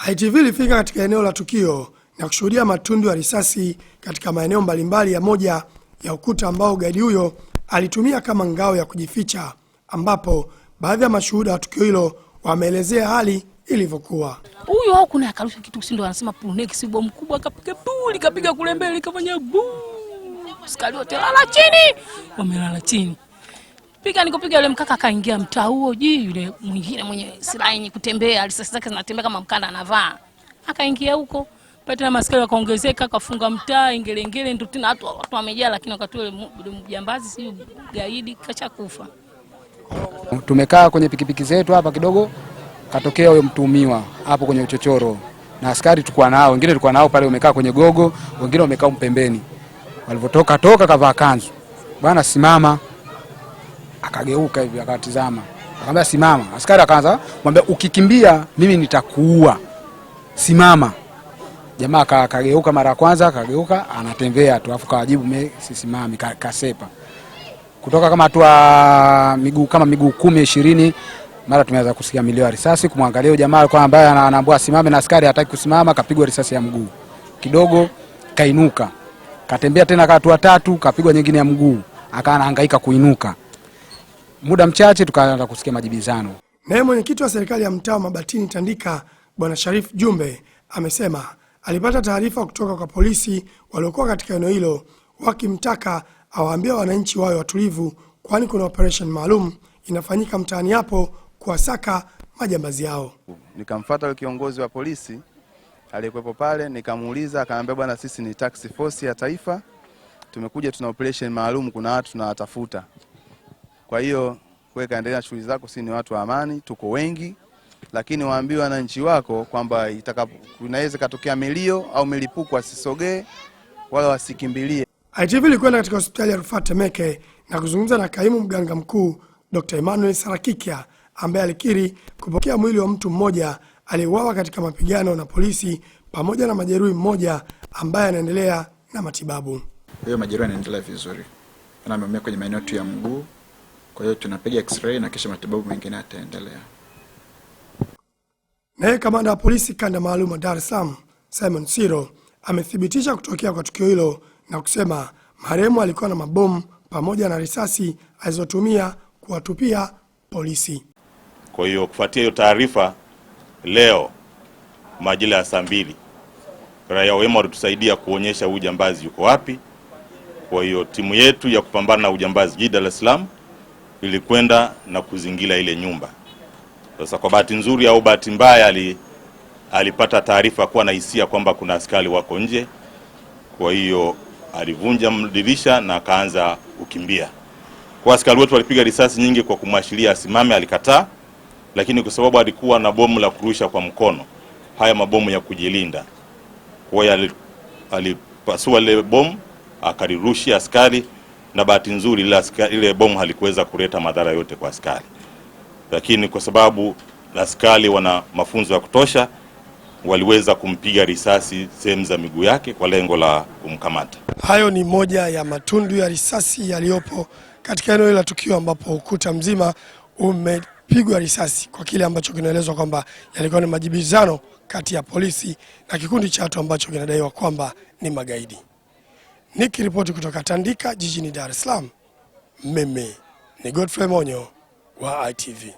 ITV ilifika katika eneo la tukio na kushuhudia matundu ya risasi katika maeneo mbalimbali ya moja ya ukuta ambao gaidi huyo alitumia kama ngao ya kujificha, ambapo baadhi ya mashuhuda wa tukio hilo wameelezea hali ilivyokuwa. Huyo hao kuna akarusha kitu ndio anasema Punex bomu kubwa kapiga buli kapiga kule mbele kafanya buu. Askari wote lala chini. Wamelala chini. Nikopiga yule mkaka akaingia mtaa huo yule mwingine mwenye silaha yenye kutembea, risasi zake zinatembea kama mkanda anavaa. Akaingia huko, pata na askari wakaongezeka, akafunga mtaa ingelengele ndio tena watu wamejaa, lakini wakati yule mjambazi si gaidi kacha kufa. Tumekaa kwenye pikipiki zetu hapa kidogo, katokea huyo mtuhumiwa hapo kwenye uchochoro. Na askari tulikuwa nao, wengine tulikuwa nao pale wamekaa kwenye gogo, wengine wamekaa pembeni. Walipotoka kavaa kanzu. Bwana simama. Akageuka hivi akatizama. Akamwambia simama. Askari akaanza kumwambia ukikimbia mimi nitakuua. Simama. Jamaa akageuka mara ya kwanza, akageuka anatembea tu afu kawajibu mimi sisimami, kasepa. Kutoka kama tu miguu 10-20 mara tumeanza kusikia milio ya risasi. Kumwangalia yule jamaa alikuwa ambaye anaambiwa simame na askari hataki kusimama, kapigwa risasi ya mguu. Kidogo kainuka. Katembea tena katu watatu, kapigwa nyingine ya mguu. Akahangaika kuinuka. Muda mchache tukaanza kusikia majibizano. Naye mwenyekiti wa serikali ya mtaa Mabatini Tandika, Bwana Sharif Jumbe, amesema alipata taarifa kutoka kwa polisi waliokuwa katika eneo hilo wakimtaka awaambie wananchi wawe watulivu, kwani kuna operation maalum inafanyika mtaani hapo kuwasaka majambazi yao. Nikamfuata yule kiongozi wa polisi aliyekuwepo pale, nikamuuliza, akaniambia bwana, sisi ni task force ya taifa, tumekuja tuna operation maalum, kuna watu tunawatafuta. Kwa hiyo wewe kaendelea shughuli zako, sisi ni watu wa amani, tuko wengi, lakini waambie wananchi wako kwamba kunaweza katokea milio au milipuko, asisogee wala wasikimbilie. ITV ilikwenda katika hospitali ya Rufaa Temeke na kuzungumza na kaimu mganga mkuu Dr. Emmanuel Sarakikia, ambaye alikiri kupokea mwili wa mtu mmoja aliyeuawa katika mapigano na polisi pamoja na majeruhi mmoja ambaye anaendelea na matibabu. Huyo majeruhi anaendelea vizuri. Ameumia kwenye maeneo tu ya mguu. Kwa hiyo tunapiga x-ray na kisha matibabu mengine yataendelea. Naye kamanda wa polisi kanda maalum wa Dar es Salaam, Simon Siro, amethibitisha kutokea kwa tukio hilo na kusema marehemu alikuwa na mabomu pamoja na risasi alizotumia kuwatupia polisi. Kwa hiyo kufuatia hiyo taarifa, leo majira ya saa 2 raia wema walitusaidia kuonyesha ujambazi yuko wapi. Kwa hiyo timu yetu ya kupambana na ujambazi jijini Dar es Salaam ilikwenda na kuzingira ile nyumba. Sasa kwa bahati nzuri au bahati mbaya alipata taarifa kuwa na hisia kwamba kuna askari wako nje. Kwa hiyo alivunja dirisha na akaanza kukimbia. Kwa askari wetu walipiga risasi nyingi kwa kumwashiria asimame, alikataa, lakini kwa sababu alikuwa na bomu la kurusha kwa mkono, haya mabomu ya kujilinda. Kwa hiyo alipasua ile bomu akalirushia askari, na bahati nzuri ile bomu halikuweza kuleta madhara yote kwa askari. Lakini kwa sababu askari wana mafunzo ya kutosha, waliweza kumpiga risasi sehemu za miguu yake kwa lengo la kumkamata. Hayo ni moja ya matundu ya risasi yaliyopo katika eneo la tukio, ambapo ukuta mzima umepigwa risasi, kwa kile ambacho kinaelezwa kwamba yalikuwa ni majibizano kati ya polisi na kikundi cha watu ambacho kinadaiwa kwamba ni magaidi. Nikiripoti kutoka Tandika jijini Dar es Salaam, mimi ni Godfrey Monyo wa ITV.